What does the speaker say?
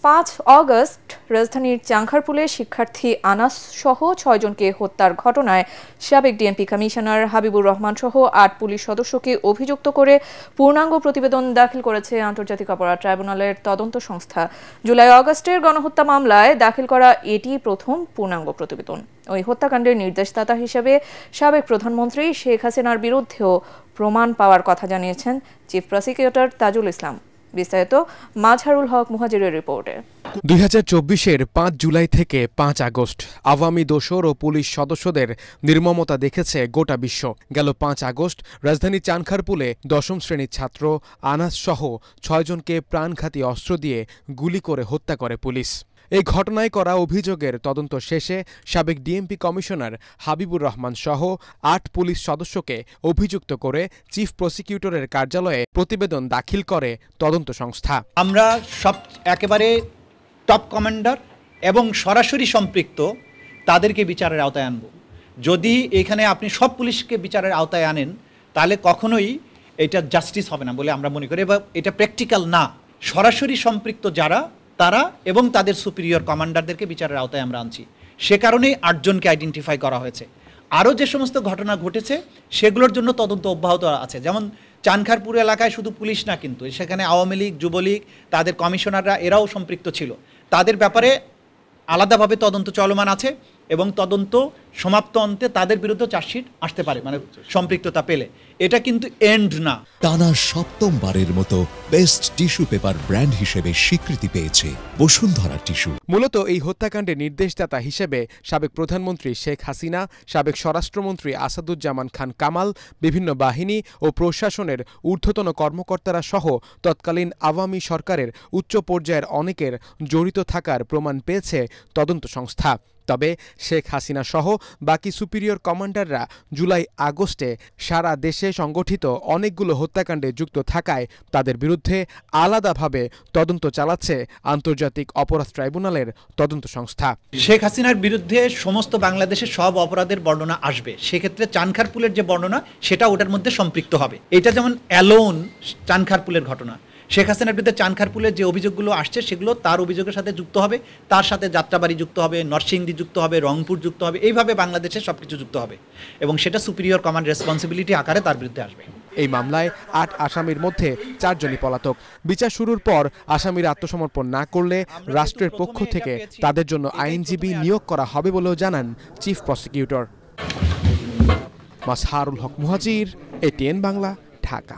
5 August রাজধানীর চাংখারপুলে শিক্ষার্থী আনাস সহ 6 জনকে হত্যার ঘটনায় সাবেক ডিএমপি কমিশনার হাবিবুর রহমান সহ 8 পুলিশ সদস্যকে অভিযুক্ত করে পূর্ণাঙ্গ প্রতিবেদন দাখিল করেছে আন্তর্জাতিক অপরাধ ট্রাইব্যুনালের তদন্ত সংস্থা। জুলাই আগস্টের গণহত্যা মামলায় দাখিল করা এটি প্রথম পূর্ণাঙ্গ প্রতিবেদন। ওই হত্যাকাণ্ডের নির্দেশদাতা হিসেবে সাবেক প্রধানমন্ত্রী শেখ হাসিনার বিরুদ্ধেও প্রমাণ পাওয়ার কথা জানিয়েছেন চিফ প্রসিকিউটর তাজুল ইসলাম। বিস্তারিত মাজহারুল হক মুহাজিরের রিপোর্টে। 2024-এর 5 জুলাই থেকে 5 আগস্ট আওয়ামী দোসর ও পুলিশ সদস্যদের নির্মমতা দেখেছে গোটা বিশ্ব। গেল 5 আগস্ট রাজধানী চানখারপুলে 10ম শ্রেণীর ছাত্র আনাস সহ 6 জনকে প্রাণঘাতী অস্ত্র দিয়ে গুলি করে হত্যা করে পুলিশ। এই ঘটনায় করা অভিযোগের তদন্ত শেষে সাবেক ডিএমপি কমিশনার হাবিবুর রহমান সহ 8 পুলিশ সদস্যকে অভিযুক্ত করে চিফ প্রসিকিউটরের কার্যালয়ে প্রতিবেদন দাখিল করে তদন্ত সংস্থা। আমরা সব একেবারে টপ কমান্ডার এবং সরাসরি সম্পৃক্ত তাদেরকে বিচারের আওতায় আনব। যদি এখানে আপনি সব পুলিশকে বিচারের আওতায় আনেন তাহলে কখনোই এটা জাস্টিস হবে না বলে আমরা মনে করি, এবং এটা প্র্যাকটিক্যাল না। সরাসরি সম্পৃক্ত যারা তারা এবং তাদের সুপিরিয়র কমান্ডারদেরকে বিচারের আওতায় আমরা আনছি। সে কারণেই 8 জনকে আইডেন্টিফাই করা হয়েছে। আরও যে সমস্ত ঘটনা ঘটেছে সেগুলোর জন্য তদন্ত অব্যাহত আছে। যেমন চানখারপুর এলাকায় শুধু পুলিশ না, কিন্তু সেখানে আওয়ামী লীগ, যুবলীগ, তাদের কমিশনাররা এরাও সম্পৃক্ত ছিল। তাদের ব্যাপারে আলাদাভাবে তদন্ত চলমান আছে এবং তদন্ত সমাপ্ত অন্তে তাদের বিরুদ্ধে চার্জশিট আসতে পারে, মানে সম্পৃক্ততা পেলে। এটা কিন্তু এন্ড না। টানা 7মবারের মতো বেস্ট টিস্যু পেপার ব্র্যান্ড হিসেবে স্বীকৃতি পেয়েছে বসুন্ধরা টিস্যু। মূলত এই হত্যাকাণ্ডের নির্দেশদাতা হিসেবে সাবেক প্রধানমন্ত্রী শেখ হাসিনা, সাবেক স্বরাষ্ট্রমন্ত্রী আসাদুজ্জামান খান কামাল, বিভিন্ন বাহিনী ও প্রশাসনের ঊর্ধ্বতন কর্মকর্তারা সহ তৎকালীন আওয়ামী সরকারের উচ্চ পর্যায়ের অনেকের জড়িত থাকার প্রমাণ পেয়েছে তদন্ত সংস্থা। তবে শেখ হাসিনা সহ বাকি সুপিরিয়র কমান্ডাররা জুলাই আগস্টে সারা দেশে সংগঠিত অনেকগুলো হত্যাকাণ্ডে যুক্ত থাকায় তাদের বিরুদ্ধে আলাদাভাবে তদন্ত চালাচ্ছে আন্তর্জাতিক অপরাধ ট্রাইব্যুনালের তদন্ত সংস্থা। শেখ হাসিনার বিরুদ্ধে সমস্ত বাংলাদেশের সব অপরাধের বর্ণনা আসবে। সেক্ষেত্রে চানখারপুলের যে বর্ণনা সেটা ওটার মধ্যে সম্পৃক্ত হবে। এটা যেমন অ্যালোন চানখারপুলের ঘটনা, শেখ হাসিনার বিরুদ্ধে চানখারপুলের যে অভিযোগগুলো আসছে সেগুলো তার অভিযোগের সাথে যুক্ত হবে, তার সাথে যাত্রাবাড়ি যুক্ত হবে, নরসিংদী যুক্ত হবে, রংপুর যুক্ত হবে, এইভাবে বাংলাদেশের সব কিছু যুক্ত হবে এবং সেটা সুপিরিয়র কমান্ড রেসপন্সিবিলিটি আকারে তার বিরুদ্ধে আসবে। এই মামলায় 8 আসামির মধ্যে 4 জনই পলাতক। বিচার শুরুর পর আসামিরা আত্মসমর্পণ না করলে রাষ্ট্রের পক্ষ থেকে তাদের জন্য আইনজীবী নিয়োগ করা হবে বলেও জানান চিফ প্রসিকিউটর। মাজহারুল হক মুহাজির, ATN বাংলা, ঢাকা।